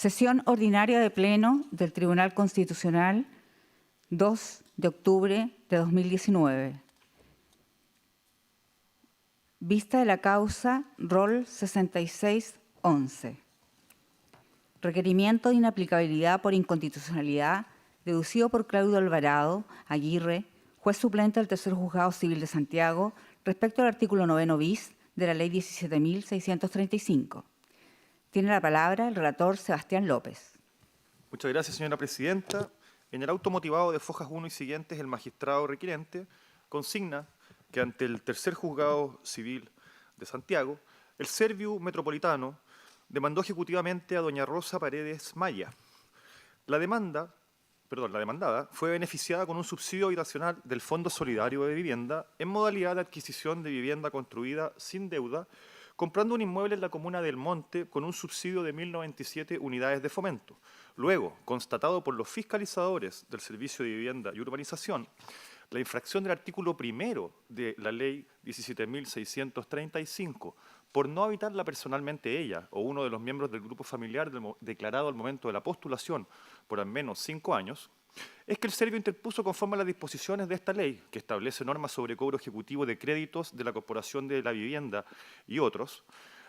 Sesión ordinaria de Pleno del Tribunal Constitucional, 2 de octubre de 2019. Vista de la causa rol 6611. Requerimiento de inaplicabilidad por inconstitucionalidad deducido por Claudio Alvarado Aguirre, juez suplente del Tercer Juzgado Civil de Santiago, respecto al artículo 9 bis de la Ley 17.635. Tiene la palabra el relator Sebastián López. Muchas gracias, señora presidenta. En el auto motivado de Fojas 1 y siguientes, el magistrado requirente consigna que ante el Tercer Juzgado Civil de Santiago, el Serviu Metropolitano demandó ejecutivamente a doña Rosa Paredes Maya. La demandada fue beneficiada con un subsidio habitacional del Fondo Solidario de Vivienda en modalidad de adquisición de vivienda construida sin deuda, comprando un inmueble en la comuna del Monte con un subsidio de 1.097 unidades de fomento. Luego, constatado por los fiscalizadores del Servicio de Vivienda y Urbanización, la infracción del artículo 1 de la Ley 17.635 por no habitarla personalmente ella o uno de los miembros del grupo familiar declarado al momento de la postulación por al menos 5 años, es que el Servio interpuso conforme a las disposiciones de esta ley, que establece normas sobre cobro ejecutivo de créditos de la Corporación de la Vivienda y otros,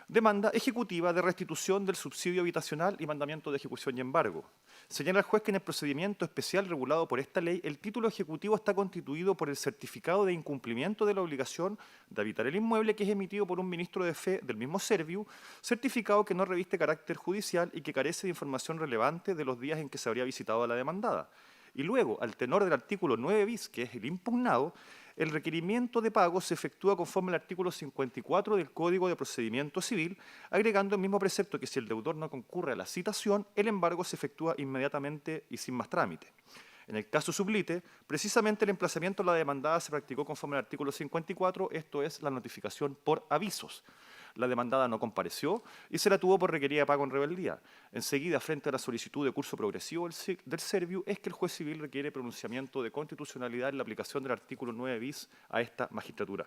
demanda ejecutiva de restitución del subsidio habitacional y mandamiento de ejecución y embargo. Señala el juez que en el procedimiento especial regulado por esta ley, el título ejecutivo está constituido por el certificado de incumplimiento de la obligación de habitar el inmueble que es emitido por un ministro de fe del mismo Serviu, certificado que no reviste carácter judicial y que carece de información relevante de los días en que se habría visitado a la demandada. Y luego, al tenor del artículo 9 bis, que es el impugnado, el requerimiento de pago se efectúa conforme al artículo 54 del Código de Procedimiento Civil, agregando el mismo precepto que si el deudor no concurre a la citación, el embargo se efectúa inmediatamente y sin más trámite. En el caso sublite, precisamente el emplazamiento de la demandada se practicó conforme al artículo 54, esto es, la notificación por avisos. La demandada no compareció y se la tuvo por requerida de pago en rebeldía. Enseguida, frente a la solicitud de curso progresivo del Serviu, es que el juez civil requiere pronunciamiento de constitucionalidad en la aplicación del artículo 9 bis a esta magistratura.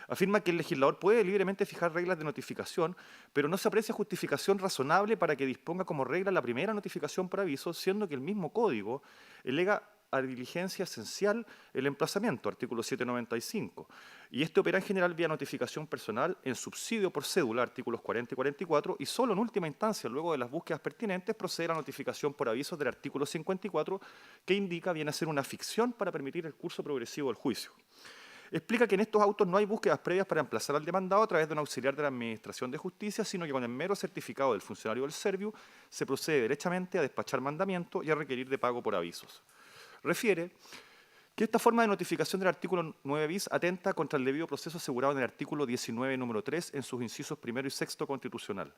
Afirma que el legislador puede libremente fijar reglas de notificación, pero no se aprecia justificación razonable para que disponga como regla la primera notificación por aviso, siendo que el mismo código elega a diligencia esencial el emplazamiento, artículo 795. Y este opera en general vía notificación personal en subsidio por cédula, artículos 40 y 44, y solo en última instancia, luego de las búsquedas pertinentes, procede la notificación por avisos del artículo 54, que indica viene a ser una ficción para permitir el curso progresivo del juicio. Explica que en estos autos no hay búsquedas previas para emplazar al demandado a través de un auxiliar de la Administración de Justicia, sino que con el mero certificado del funcionario del Serviu se procede derechamente a despachar mandamiento y a requerir de pago por avisos. Refiere que esta forma de notificación del artículo 9 bis atenta contra el debido proceso asegurado en el artículo 19, número 3, en sus incisos 1 y 6 constitucional.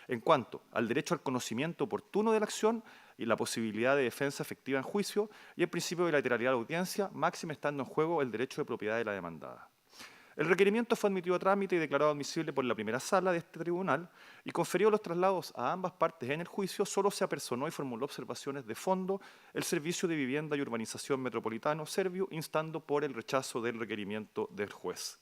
En cuanto al derecho al conocimiento oportuno de la acción y la posibilidad de defensa efectiva en juicio y el principio de bilateralidad de la audiencia, máxime estando en juego el derecho de propiedad de la demandada. El requerimiento fue admitido a trámite y declarado admisible por la primera sala de este tribunal y conferido los traslados a ambas partes en el juicio, solo se apersonó y formuló observaciones de fondo el Servicio de Vivienda y Urbanización Metropolitano Serviu, instando por el rechazo del requerimiento del juez.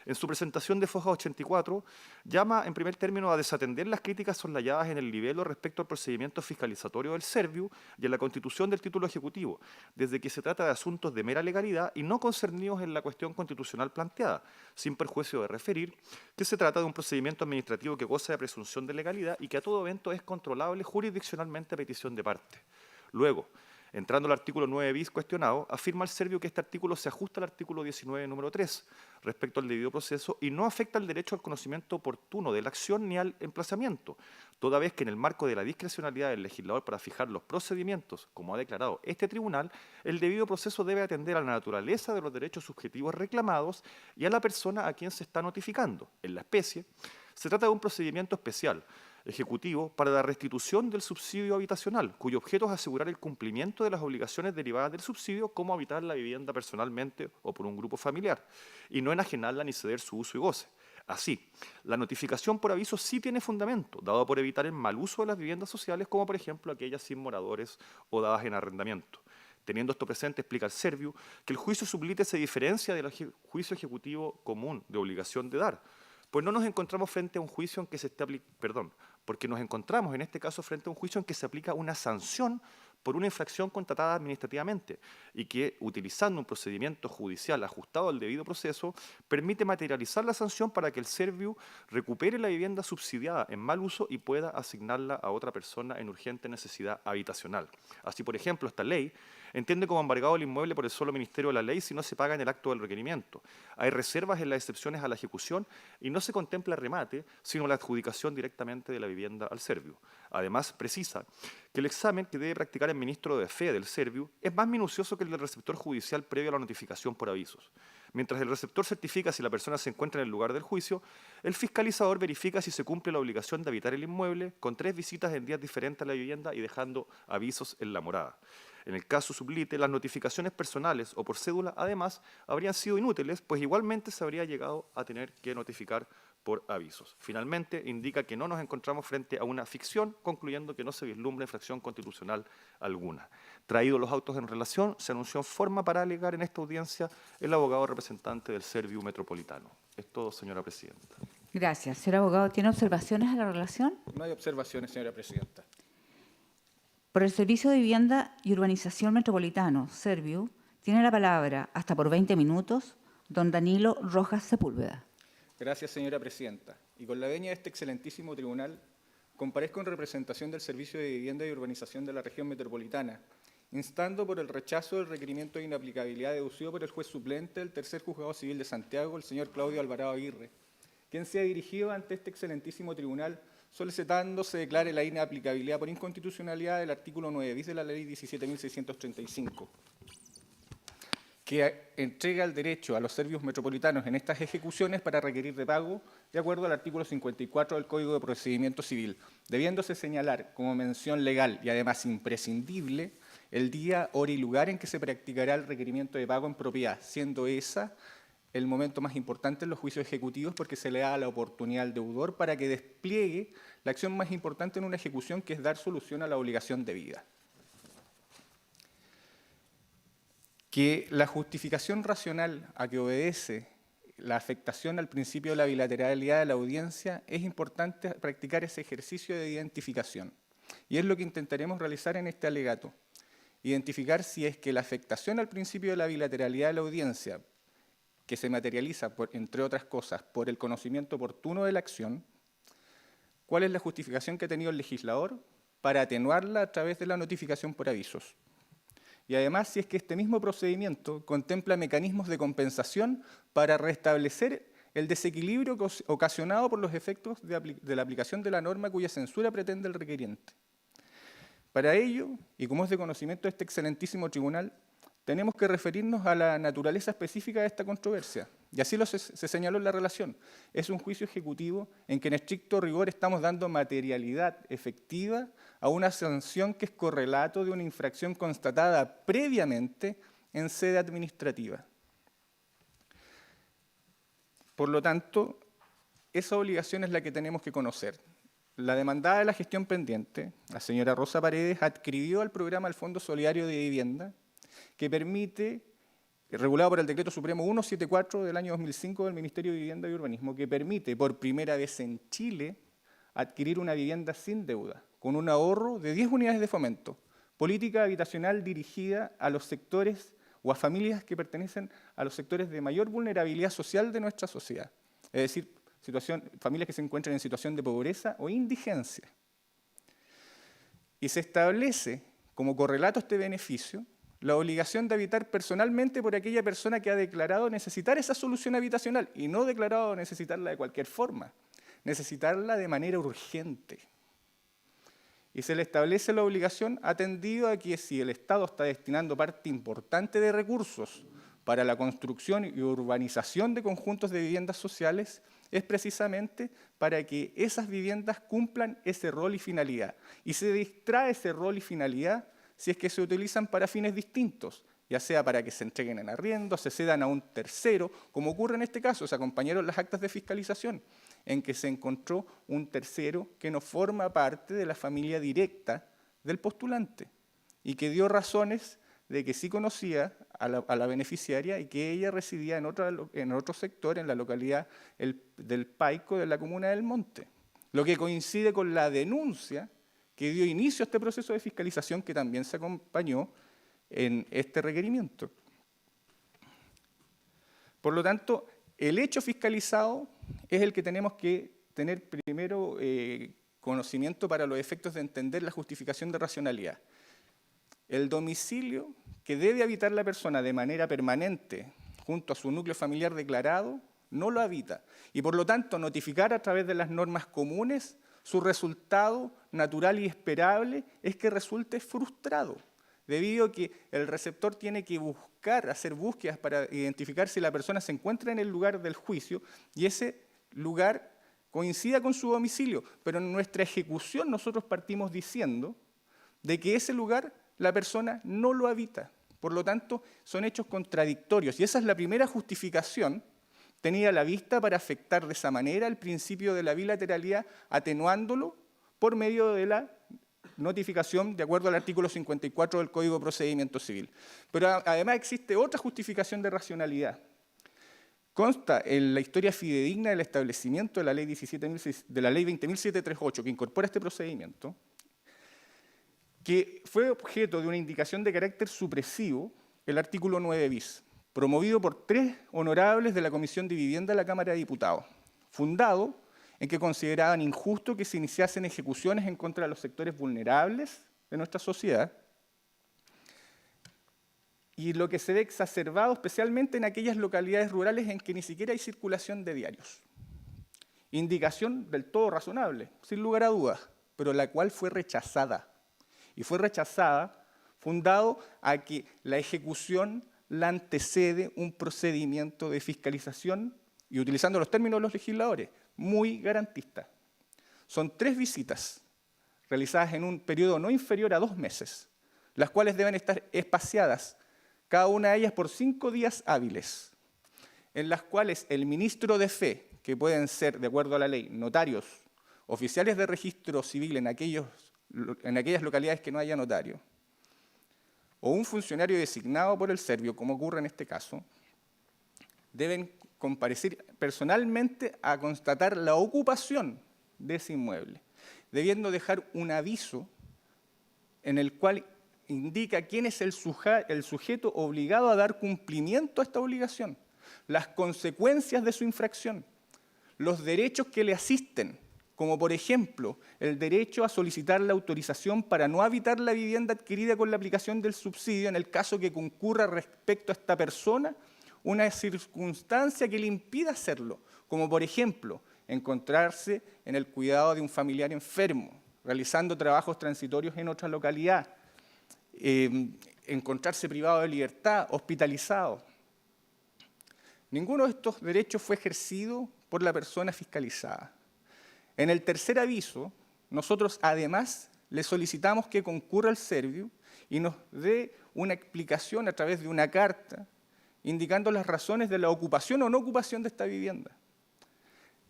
En su presentación de Foja 84, llama en primer término a desatender las críticas soslayadas en el libelo respecto al procedimiento fiscalizatorio del Serviu y a la constitución del título ejecutivo, desde que se trata de asuntos de mera legalidad y no concernidos en la cuestión constitucional planteada, sin perjuicio de referir que se trata de un procedimiento administrativo que goza de presunción de legalidad y que a todo evento es controlable jurisdiccionalmente a petición de parte. Luego, entrando al artículo 9 bis cuestionado, afirma el Serviu que este artículo se ajusta al artículo 19, número 3, respecto al debido proceso y no afecta al derecho al conocimiento oportuno de la acción ni al emplazamiento, toda vez que en el marco de la discrecionalidad del legislador para fijar los procedimientos, como ha declarado este tribunal, el debido proceso debe atender a la naturaleza de los derechos subjetivos reclamados y a la persona a quien se está notificando. En la especie, se trata de un procedimiento especial, ejecutivo para la restitución del subsidio habitacional, cuyo objeto es asegurar el cumplimiento de las obligaciones derivadas del subsidio, como habitar la vivienda personalmente o por un grupo familiar, y no enajenarla ni ceder su uso y goce. Así, la notificación por aviso sí tiene fundamento, dado por evitar el mal uso de las viviendas sociales, como por ejemplo aquellas sin moradores o dadas en arrendamiento. Teniendo esto presente, explica el Serviu que el juicio sublite se diferencia del juicio ejecutivo común de obligación de dar, Pues no nos encontramos frente a un juicio en que se esté porque nos encontramos en este caso frente a un juicio en que se aplica una sanción por una infracción contratada administrativamente y que, utilizando un procedimiento judicial ajustado al debido proceso, permite materializar la sanción para que el Serviu recupere la vivienda subsidiada en mal uso y pueda asignarla a otra persona en urgente necesidad habitacional. Así, por ejemplo, esta ley entiende como embargado el inmueble por el solo Ministerio de la Ley si no se paga en el acto del requerimiento. Hay reservas en las excepciones a la ejecución y no se contempla remate, sino la adjudicación directamente de la vivienda al Serviu. Además, precisa que el examen que debe practicar el ministro de fe del Serviu es más minucioso que el del receptor judicial previo a la notificación por avisos. Mientras el receptor certifica si la persona se encuentra en el lugar del juicio, el fiscalizador verifica si se cumple la obligación de habitar el inmueble con 3 visitas en días diferentes a la vivienda y dejando avisos en la morada. En el caso sublite, las notificaciones personales o por cédula, además, habrían sido inútiles, pues igualmente se habría llegado a tener que notificar por avisos. Finalmente, indica que no nos encontramos frente a una ficción, concluyendo que no se vislumbra infracción constitucional alguna. Traídos los autos en relación, se anunció en forma para alegar en esta audiencia el abogado representante del Serviu Metropolitano. Es todo, señora presidenta. Gracias. Señor abogado, ¿tiene observaciones a la relación? No hay observaciones, señora presidenta. Por el Servicio de Vivienda y Urbanización Metropolitano, Serviu, tiene la palabra, hasta por 20 minutos, don Danilo Rojas Sepúlveda. Gracias, señora presidenta. Y con la venia de este excelentísimo tribunal, comparezco en representación del Servicio de Vivienda y Urbanización de la Región Metropolitana, instando por el rechazo del requerimiento de inaplicabilidad deducido por el juez suplente del Tercer Juzgado Civil de Santiago, el señor Claudio Alvarado Aguirre, quien se ha dirigido ante este excelentísimo tribunal solicitando se declare la inaplicabilidad por inconstitucionalidad del artículo 9 bis de la Ley 17.635, que entrega el derecho a los servicios metropolitanos en estas ejecuciones para requerir de pago de acuerdo al artículo 54 del Código de Procedimiento Civil, debiéndose señalar como mención legal y además imprescindible el día, hora y lugar en que se practicará el requerimiento de pago en propiedad, siendo esa el momento más importante en los juicios ejecutivos porque se le da la oportunidad al deudor para que despliegue la acción más importante en una ejecución, que es dar solución a la obligación debida. Que la justificación racional a que obedece la afectación al principio de la bilateralidad de la audiencia, es importante practicar ese ejercicio de identificación. Y es lo que intentaremos realizar en este alegato. Identificar si es que la afectación al principio de la bilateralidad de la audiencia, que se materializa, entre otras cosas, por el conocimiento oportuno de la acción, ¿cuál es la justificación que ha tenido el legislador para atenuarla a través de la notificación por avisos? Y además, si es que este mismo procedimiento contempla mecanismos de compensación para restablecer el desequilibrio ocasionado por los efectos de la aplicación de la norma cuya censura pretende el requeriente. Para ello, y como es de conocimiento de este excelentísimo tribunal, tenemos que referirnos a la naturaleza específica de esta controversia. Y así se señaló en la relación. Es un juicio ejecutivo en que en estricto rigor estamos dando materialidad efectiva a una sanción que es correlato de una infracción constatada previamente en sede administrativa. Por lo tanto, esa obligación es la que tenemos que conocer. La demandada de la gestión pendiente, la señora Rosa Paredes, adscribió al programa del Fondo Solidario de Vivienda, que permite, regulado por el Decreto Supremo 174 del año 2005 del Ministerio de Vivienda y Urbanismo, que permite por primera vez en Chile adquirir una vivienda sin deuda, con un ahorro de 10 unidades de fomento, política habitacional dirigida a los sectores o a familias que pertenecen a los sectores de mayor vulnerabilidad social de nuestra sociedad, es decir, familias que se encuentran en situación de pobreza o indigencia. Y se establece como correlato a este beneficio la obligación de habitar personalmente por aquella persona que ha declarado necesitar esa solución habitacional y no declarado necesitarla de cualquier forma, necesitarla de manera urgente. Y se le establece la obligación atendido a que si el Estado está destinando parte importante de recursos para la construcción y urbanización de conjuntos de viviendas sociales, es precisamente para que esas viviendas cumplan ese rol y finalidad. Y se distrae ese rol y finalidad si es que se utilizan para fines distintos, ya sea para que se entreguen en arriendo, se cedan a un tercero, como ocurre en este caso, se acompañaron las actas de fiscalización, en que se encontró un tercero que no forma parte de la familia directa del postulante y que dio razones de que sí conocía a la beneficiaria y que ella residía en otro sector, en la localidad del Paico, de la comuna del Monte. Lo que coincide con la denuncia que dio inicio a este proceso de fiscalización que también se acompañó en este requerimiento. Por lo tanto, el hecho fiscalizado es el que tenemos que tener primero conocimiento para los efectos de entender la justificación de racionalidad. El domicilio que debe habitar la persona de manera permanente junto a su núcleo familiar declarado no lo habita y por lo tanto notificar a través de las normas comunes su resultado natural y esperable es que resulte frustrado, debido a que el receptor tiene que hacer búsquedas para identificar si la persona se encuentra en el lugar del juicio y ese lugar coincida con su domicilio, pero en nuestra ejecución nosotros partimos diciendo de que ese lugar la persona no lo habita. Por lo tanto, son hechos contradictorios y esa es la primera justificación tenida a la vista para afectar de esa manera el principio de la bilateralidad, atenuándolo por medio de la notificación de acuerdo al artículo 54 del Código de Procedimiento Civil. Pero además existe otra justificación de racionalidad. Consta en la historia fidedigna del establecimiento de la ley 20.738 que incorpora este procedimiento, que fue objeto de una indicación de carácter supresivo, el artículo 9 bis, promovido por 3 honorables de la Comisión de Vivienda de la Cámara de Diputados, fundado en que consideraban injusto que se iniciasen ejecuciones en contra de los sectores vulnerables de nuestra sociedad, y lo que se ve exacerbado especialmente en aquellas localidades rurales en que ni siquiera hay circulación de diarios. Indicación del todo razonable, sin lugar a dudas, pero la cual fue rechazada. Y fue rechazada fundado a que la ejecución la antecede un procedimiento de fiscalización, y utilizando los términos de los legisladores, muy garantista. Son 3 visitas realizadas en un periodo no inferior a 2 meses, las cuales deben estar espaciadas, cada una de ellas por 5 días hábiles, en las cuales el ministro de fe, que pueden ser, de acuerdo a la ley, notarios, oficiales de registro civil en aquellas localidades que no haya notario, o un funcionario designado por el servio, como ocurre en este caso, deben comparecer personalmente a constatar la ocupación de ese inmueble, debiendo dejar un aviso en el cual indica quién es el sujeto obligado a dar cumplimiento a esta obligación, las consecuencias de su infracción, los derechos que le asisten, como por ejemplo el derecho a solicitar la autorización para no habitar la vivienda adquirida con la aplicación del subsidio en el caso que concurra respecto a esta persona una circunstancia que le impida hacerlo, como por ejemplo encontrarse en el cuidado de un familiar enfermo, realizando trabajos transitorios en otra localidad, encontrarse privado de libertad, hospitalizado. Ninguno de estos derechos fue ejercido por la persona fiscalizada. En el tercer aviso, nosotros además le solicitamos que concurra al servio y nos dé una explicación a través de una carta indicando las razones de la ocupación o no ocupación de esta vivienda.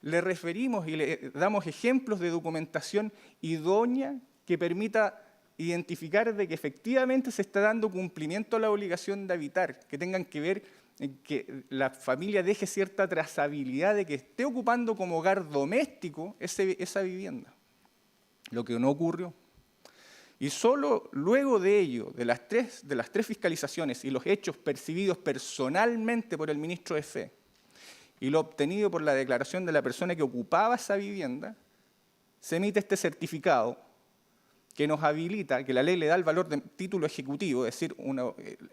Le referimos y le damos ejemplos de documentación idónea que permita identificar de que efectivamente se está dando cumplimiento a la obligación de habitar, que tengan que ver en que la familia deje cierta trazabilidad de que esté ocupando como hogar doméstico esa vivienda, lo que no ocurrió. Y solo luego de ello, de las tres fiscalizaciones y los hechos percibidos personalmente por el ministro de Fe y lo obtenido por la declaración de la persona que ocupaba esa vivienda, se emite este certificado que nos habilita, que la ley le da el valor de título ejecutivo, es decir,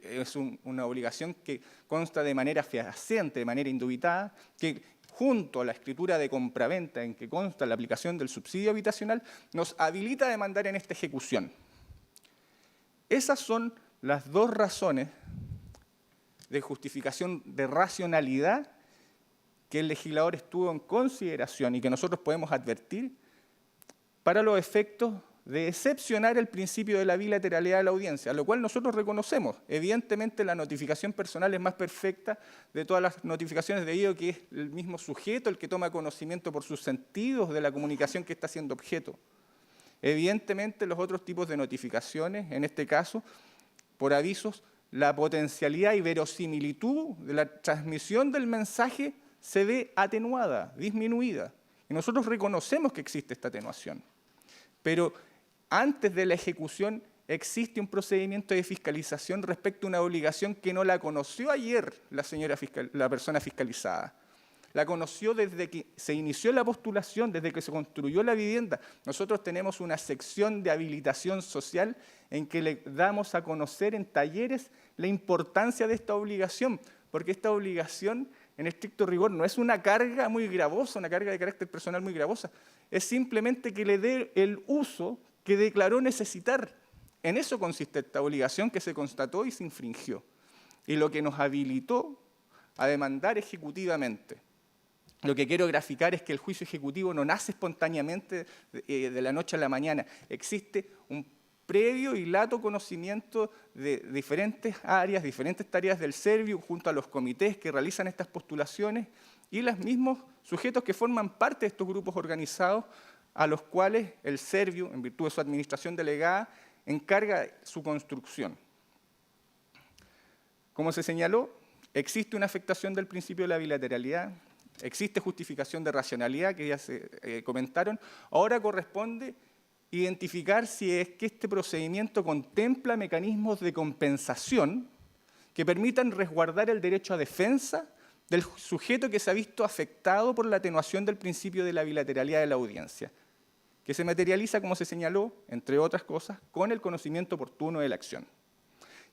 es una obligación que consta de manera fehaciente, de manera indubitada, que junto a la escritura de compraventa en que consta la aplicación del subsidio habitacional, nos habilita a demandar en esta ejecución. Esas son las 2 razones de justificación de racionalidad que el legislador estuvo en consideración y que nosotros podemos advertir para los efectos de excepcionar el principio de la bilateralidad de la audiencia, lo cual nosotros reconocemos. Evidentemente la notificación personal es más perfecta de todas las notificaciones debido a que es el mismo sujeto el que toma conocimiento por sus sentidos de la comunicación que está siendo objeto. Evidentemente los otros tipos de notificaciones, en este caso, por avisos, la potencialidad y verosimilitud de la transmisión del mensaje se ve atenuada, disminuida. Y nosotros reconocemos que existe esta atenuación. Pero antes de la ejecución existe un procedimiento de fiscalización respecto a una obligación que no la conoció ayer la persona fiscalizada. La conoció desde que se inició la postulación, desde que se construyó la vivienda. Nosotros tenemos una sección de habilitación social en que le damos a conocer en talleres la importancia de esta obligación, porque esta obligación, en estricto rigor, no es una carga muy gravosa, una carga de carácter personal muy gravosa, es simplemente que le dé el uso que declaró necesitar. En eso consiste esta obligación que se constató y se infringió, y lo que nos habilitó a demandar ejecutivamente. Lo que quiero graficar es que el juicio ejecutivo no nace espontáneamente de la noche a la mañana. Existe un previo y lato conocimiento de diferentes áreas, diferentes tareas del Serviu, junto a los comités que realizan estas postulaciones y los mismos sujetos que forman parte de estos grupos organizados, a los cuales el Serviu, en virtud de su administración delegada, encarga su construcción. Como se señaló, existe una afectación del principio de la bilateralidad, existe justificación de racionalidad, que ya se comentaron. Ahora corresponde identificar si es que este procedimiento contempla mecanismos de compensación que permitan resguardar el derecho a defensa del sujeto que se ha visto afectado por la atenuación del principio de la bilateralidad de la audiencia, que se materializa, como se señaló, entre otras cosas, con el conocimiento oportuno de la acción.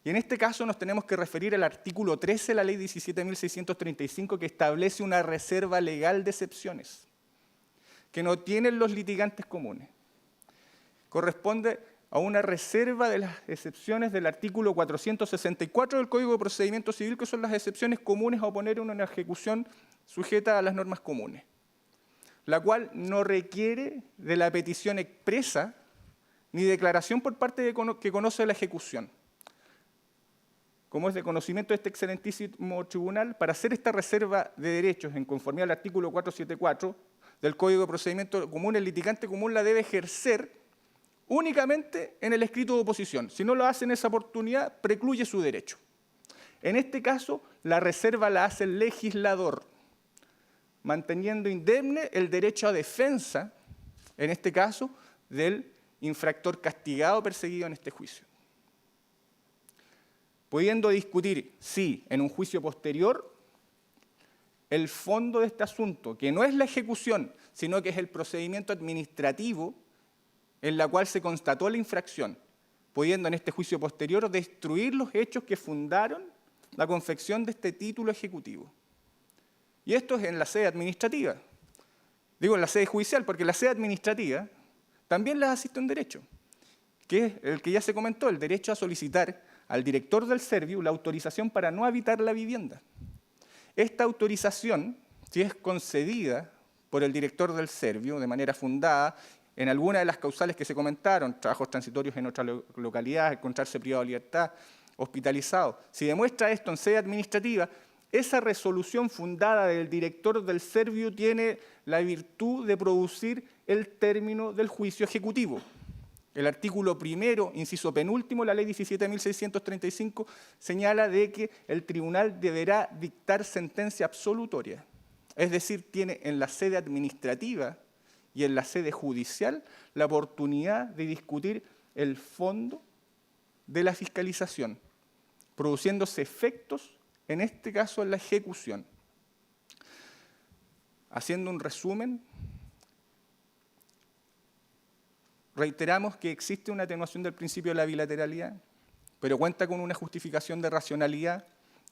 Y en este caso nos tenemos que referir al artículo 13 de la Ley 17.635, que establece una reserva legal de excepciones, que no tienen los litigantes comunes. Corresponde a una reserva de las excepciones del artículo 464 del Código de Procedimiento Civil, que son las excepciones comunes a oponer una ejecución sujeta a las normas comunes, la cual no requiere de la petición expresa ni declaración por parte de que conoce la ejecución. Como es de conocimiento de este excelentísimo tribunal, para hacer esta reserva de derechos en conformidad al artículo 474 del Código de Procedimiento Común, el litigante común la debe ejercer únicamente en el escrito de oposición. Si no lo hace en esa oportunidad, precluye su derecho. En este caso, la reserva la hace el legislador, manteniendo indemne el derecho a defensa, en este caso, del infractor castigado o perseguido en este juicio. Pudiendo discutir, sí, en un juicio posterior, el fondo de este asunto, que no es la ejecución, sino que es el procedimiento administrativo en la cual se constató la infracción, pudiendo en este juicio posterior destruir los hechos que fundaron la confección de este título ejecutivo. Y esto es en la sede administrativa. Digo en la sede judicial, porque en la sede administrativa también les asiste un derecho, que es el que ya se comentó, el derecho a solicitar al director del Serviu la autorización para no habitar la vivienda. Esta autorización, si es concedida por el director del Serviu de manera fundada, en alguna de las causales que se comentaron, trabajos transitorios en otra localidad, encontrarse privado de libertad, hospitalizado, si demuestra esto en sede administrativa, esa resolución fundada del director del Serviu tiene la virtud de producir el término del juicio ejecutivo. El artículo primero, inciso penúltimo, la Ley 17.635, señala de que el tribunal deberá dictar sentencia absolutoria. Es decir, tiene en la sede administrativa y en la sede judicial la oportunidad de discutir el fondo de la fiscalización, produciéndose efectos, en este caso en la ejecución. Haciendo un resumen, reiteramos que existe una atenuación del principio de la bilateralidad, pero cuenta con una justificación de racionalidad.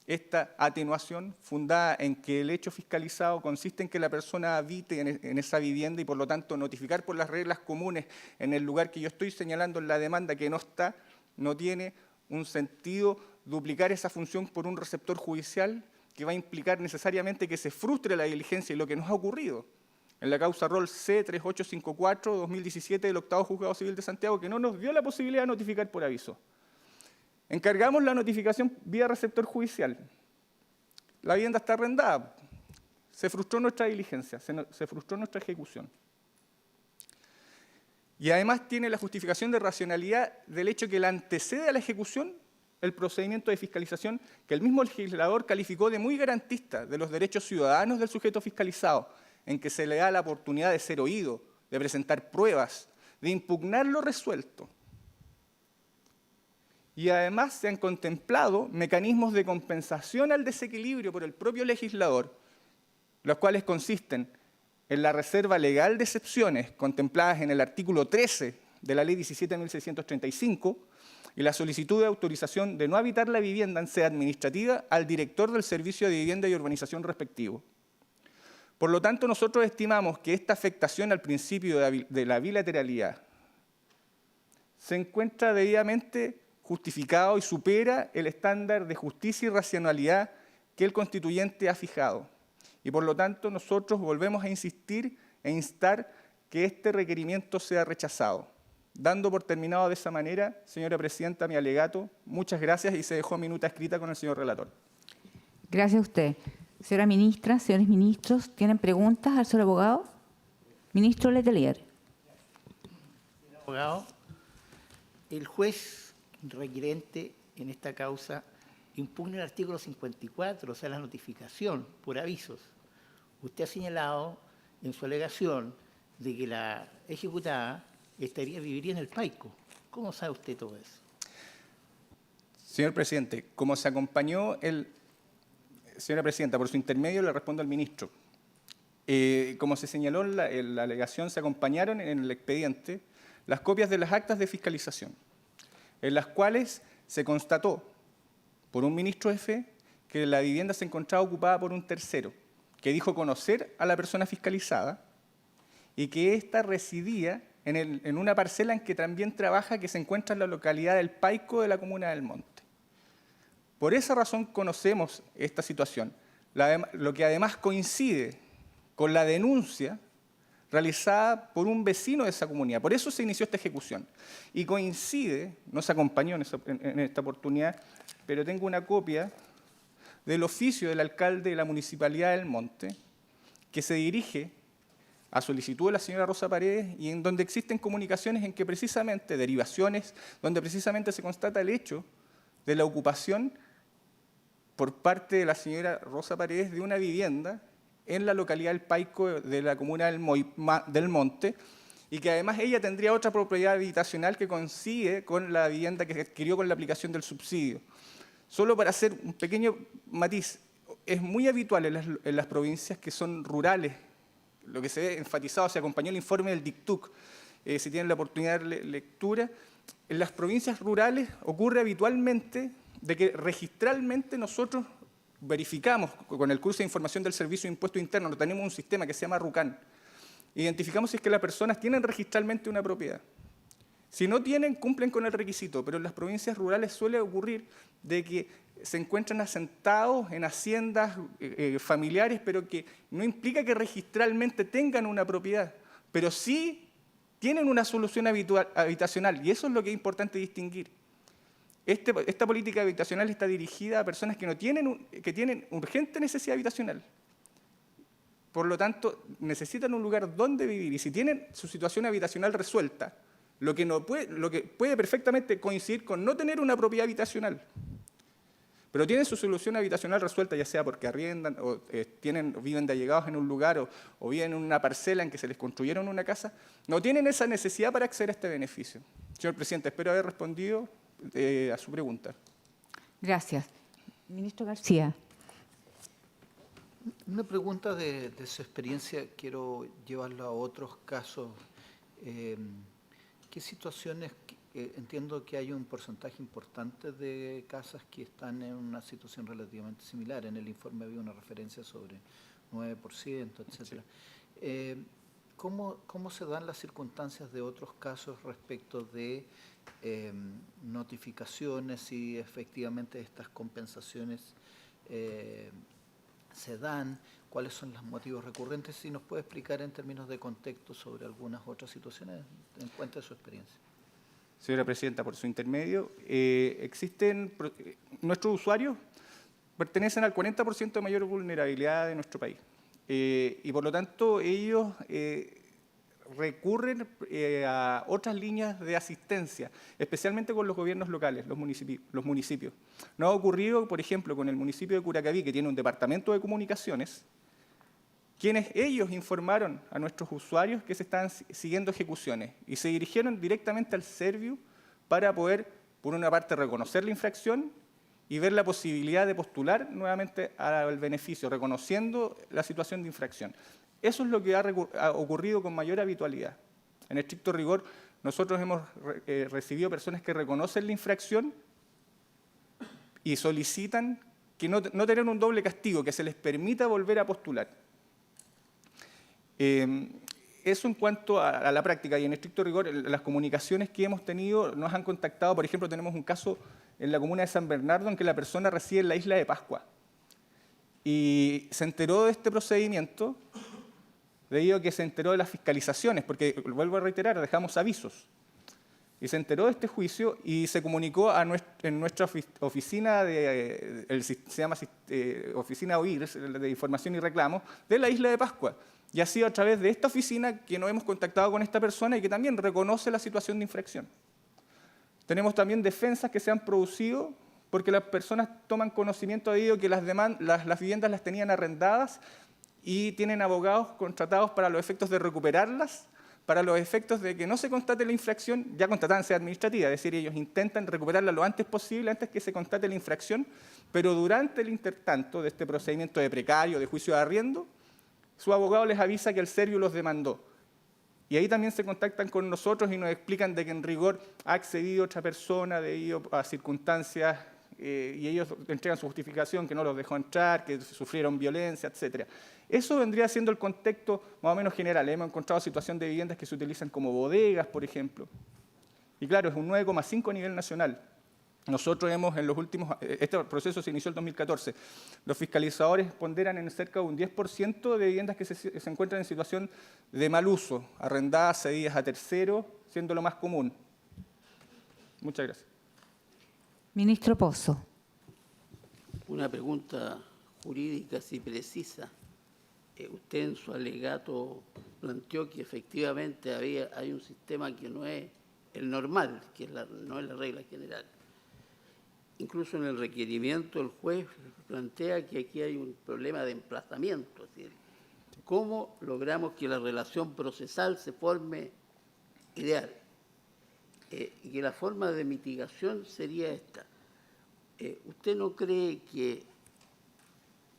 Esta atenuación, fundada en que el hecho fiscalizado consiste en que la persona habite en esa vivienda y, por lo tanto, notificar por las reglas comunes en el lugar que yo estoy señalando en la demanda que no está, no tiene un sentido duplicar esa función por un receptor judicial que va a implicar necesariamente que se frustre la diligencia, y lo que nos ha ocurrido en la causa Rol C3854-2017 del Octavo Juzgado Civil de Santiago, que no nos dio la posibilidad de notificar por aviso. Encargamos la notificación vía receptor judicial. La vivienda está arrendada. Se frustró nuestra diligencia, se frustró nuestra ejecución. Y además tiene la justificación de racionalidad del hecho que la antecede a la ejecución el procedimiento de fiscalización que el mismo legislador calificó de muy garantista de los derechos ciudadanos del sujeto fiscalizado, en que se le da la oportunidad de ser oído, de presentar pruebas, de impugnar lo resuelto. Y además se han contemplado mecanismos de compensación al desequilibrio por el propio legislador, los cuales consisten en la reserva legal de excepciones contempladas en el artículo 13 de la Ley 17.635 y la solicitud de autorización de no habitar la vivienda en sede administrativa al director del Servicio de Vivienda y Urbanización respectivo. Por lo tanto, nosotros estimamos que esta afectación al principio de la bilateralidad se encuentra debidamente justificado y supera el estándar de justicia y racionalidad que el constituyente ha fijado. Y por lo tanto, nosotros volvemos a insistir e instar que este requerimiento sea rechazado. Dando por terminado de esa manera, señora presidenta, mi alegato. Muchas gracias y se dejó minuta escrita con el señor relator. Gracias a usted. Señora ministra, señores ministros, ¿tienen preguntas al señor abogado? Ministro Letelier. Abogado, el juez requerente en esta causa impugna el artículo 54, o sea, la notificación por avisos. Usted ha señalado en su alegación de que la ejecutada viviría en el Paico. ¿Cómo sabe usted todo eso? Señor presidente, como se acompañó señora presidenta, por su intermedio le respondo al ministro. Como se señaló en la alegación, se acompañaron en el expediente las copias de las actas de fiscalización, en las cuales se constató por un ministro de fe que la vivienda se encontraba ocupada por un tercero, que dijo conocer a la persona fiscalizada y que ésta residía en una parcela en que también trabaja, que se encuentra en la localidad del Paico de la comuna del Monte. Por esa razón conocemos esta situación, lo que además coincide con la denuncia realizada por un vecino de esa comunidad. Por eso se inició esta ejecución. Y coincide, no se acompañó en esta oportunidad, pero tengo una copia del oficio del alcalde de la Municipalidad del Monte, que se dirige a solicitud de la señora Rosa Paredes y en donde existen comunicaciones en que precisamente, derivaciones, donde precisamente se constata el hecho de la ocupación por parte de la señora Rosa Paredes de una vivienda en la localidad del Paico de la comuna del Monte, y que además ella tendría otra propiedad habitacional que coincide con la vivienda que adquirió con la aplicación del subsidio. Solo para hacer un pequeño matiz, es muy habitual en las provincias que son rurales, lo que se ve enfatizado, se acompañó el informe del DICTUC, si tienen la oportunidad de lectura, en las provincias rurales ocurre habitualmente de que registralmente nosotros verificamos con el curso de información del Servicio de Impuesto Interno, tenemos un sistema que se llama RUCAN, identificamos si es que las personas tienen registralmente una propiedad. Si no tienen, cumplen con el requisito, pero en las provincias rurales suele ocurrir de que se encuentran asentados en haciendas familiares, pero que no implica que registralmente tengan una propiedad, pero sí tienen una solución habitacional, y eso es lo que es importante distinguir. Esta política habitacional está dirigida a personas que tienen urgente necesidad habitacional. Por lo tanto, necesitan un lugar donde vivir, y si tienen su situación habitacional resuelta, lo que puede perfectamente coincidir con no tener una propiedad habitacional, pero tienen su solución habitacional resuelta, ya sea porque arriendan, o viven de allegados en un lugar, o viven en una parcela en que se les construyeron una casa, no tienen esa necesidad para acceder a este beneficio. Señor presidente, espero haber respondido a su pregunta. Gracias. Ministro García. Una pregunta de su experiencia, quiero llevarlo a otros casos. ¿Qué situaciones? Entiendo que hay un porcentaje importante de casas que están en una situación relativamente similar. En el informe había una referencia sobre 9%, etc. Sí. ¿Cómo se dan las circunstancias de otros casos respecto de notificaciones y efectivamente estas compensaciones se dan? ¿Cuáles son los motivos recurrentes? Si nos puede explicar en términos de contexto sobre algunas otras situaciones en cuanto a su experiencia. Señora presidenta, por su intermedio, nuestros usuarios pertenecen al 40% de mayor vulnerabilidad de nuestro país. Y por lo tanto, ellos recurren a otras líneas de asistencia, especialmente con los gobiernos locales, los municipios. Nos ha ocurrido, por ejemplo, con el municipio de Curacaví, que tiene un departamento de comunicaciones, quienes ellos informaron a nuestros usuarios que se estaban siguiendo ejecuciones y se dirigieron directamente al Serviu para poder, por una parte, reconocer la infracción y ver la posibilidad de postular nuevamente al beneficio, reconociendo la situación de infracción. Eso es lo que ha ocurrido con mayor habitualidad. En estricto rigor, nosotros hemos recibido personas que reconocen la infracción y solicitan que no tener un doble castigo, que se les permita volver a postular. Eso en cuanto a la práctica, y en estricto rigor, las comunicaciones que hemos tenido nos han contactado. Por ejemplo, tenemos un caso en la comuna de San Bernardo en que la persona reside en la isla de Pascua y se enteró de este procedimiento debido a que se enteró de las fiscalizaciones, porque, vuelvo a reiterar, dejamos avisos. Y se enteró de este juicio y se comunicó en nuestra oficina, se llama Oficina OIR, de Información y Reclamos, de la isla de Pascua. Y ha sido a través de esta oficina que nos hemos contactado con esta persona y que también reconoce la situación de infracción. Tenemos también defensas que se han producido porque las personas toman conocimiento debido a que las viviendas las tenían arrendadas y tienen abogados contratados para los efectos de recuperarlas, para los efectos de que no se constate la infracción, ya constatada en sede administrativa, es decir, ellos intentan recuperarla lo antes posible, antes que se constate la infracción, pero durante el intertanto de este procedimiento de precario, de juicio de arriendo, su abogado les avisa que el Serviu los demandó. Y ahí también se contactan con nosotros y nos explican de que en rigor ha accedido otra persona debido a circunstancias y ellos entregan su justificación, que no los dejó entrar, que sufrieron violencia, etc. Eso vendría siendo el contexto más o menos general. Hemos encontrado situación de viviendas que se utilizan como bodegas, por ejemplo. Y claro, es un 9,5 a nivel nacional. Nosotros hemos en los últimos, este proceso se inició en el 2014, los fiscalizadores ponderan en cerca de un 10% de viviendas que se encuentran en situación de mal uso, arrendadas, cedidas a terceros, siendo lo más común. Muchas gracias. Ministro Pozo. Una pregunta jurídica, si precisa. Usted en su alegato planteó que efectivamente hay un sistema que no es el normal, que no es la regla general. Incluso en el requerimiento el juez plantea que aquí hay un problema de emplazamiento. Es decir, ¿cómo logramos que la relación procesal se forme ideal? Y que la forma de mitigación sería esta. ¿Usted no cree que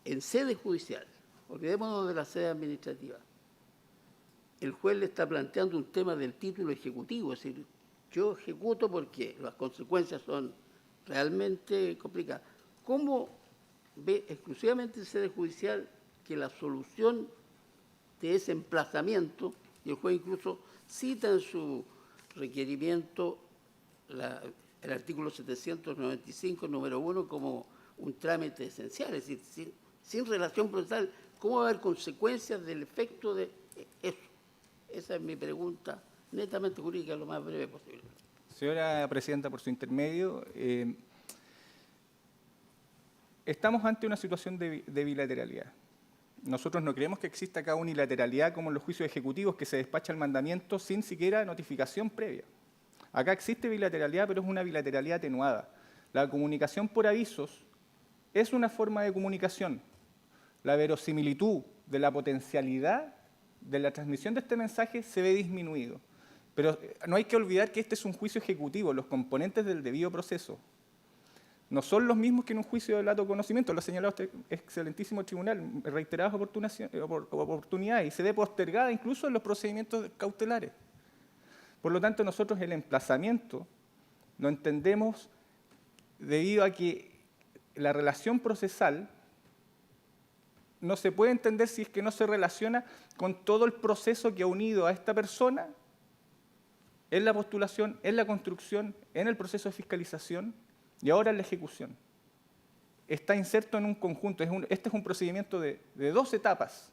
en sede judicial, olvidémonos de la sede administrativa, el juez le está planteando un tema del título ejecutivo? Es decir, yo ejecuto porque las consecuencias son realmente complicadas. ¿Cómo ve exclusivamente en sede judicial que la solución de ese emplazamiento, y el juez incluso cita en su requerimiento el artículo 795, número 1, como un trámite esencial? Es decir, sin relación procesal, ¿cómo va a haber consecuencias del efecto de eso? Esa es mi pregunta, netamente jurídica, lo más breve posible. Señora Presidenta, por su intermedio, estamos ante una situación de bilateralidad. Nosotros no creemos que exista acá unilateralidad como en los juicios ejecutivos, que se despacha el mandamiento sin siquiera notificación previa. Acá existe bilateralidad, pero es una bilateralidad atenuada. La comunicación por avisos es una forma de comunicación. La verosimilitud de la potencialidad de la transmisión de este mensaje se ve disminuido. Pero no hay que olvidar que este es un juicio ejecutivo, los componentes del debido proceso no son los mismos que en un juicio de delato conocimiento, lo ha señalado este excelentísimo tribunal, reiteradas oportunidades, y se ve postergada incluso en los procedimientos cautelares. Por lo tanto, nosotros el emplazamiento lo entendemos debido a que la relación procesal no se puede entender si es que no se relaciona con todo el proceso que ha unido a esta persona en la postulación, en la construcción, en el proceso de fiscalización y ahora en la ejecución. Está inserto en un conjunto, este es un procedimiento de 2 etapas.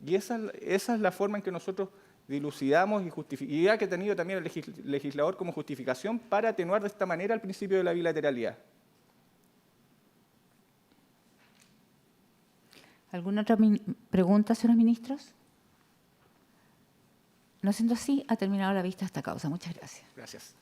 Y esa es la forma en que nosotros dilucidamos y ya que ha tenido también el legislador como justificación para atenuar de esta manera el principio de la bilateralidad. ¿Alguna otra pregunta, señores ministros? No siendo así, ha terminado la vista de esta causa. Muchas gracias. Gracias.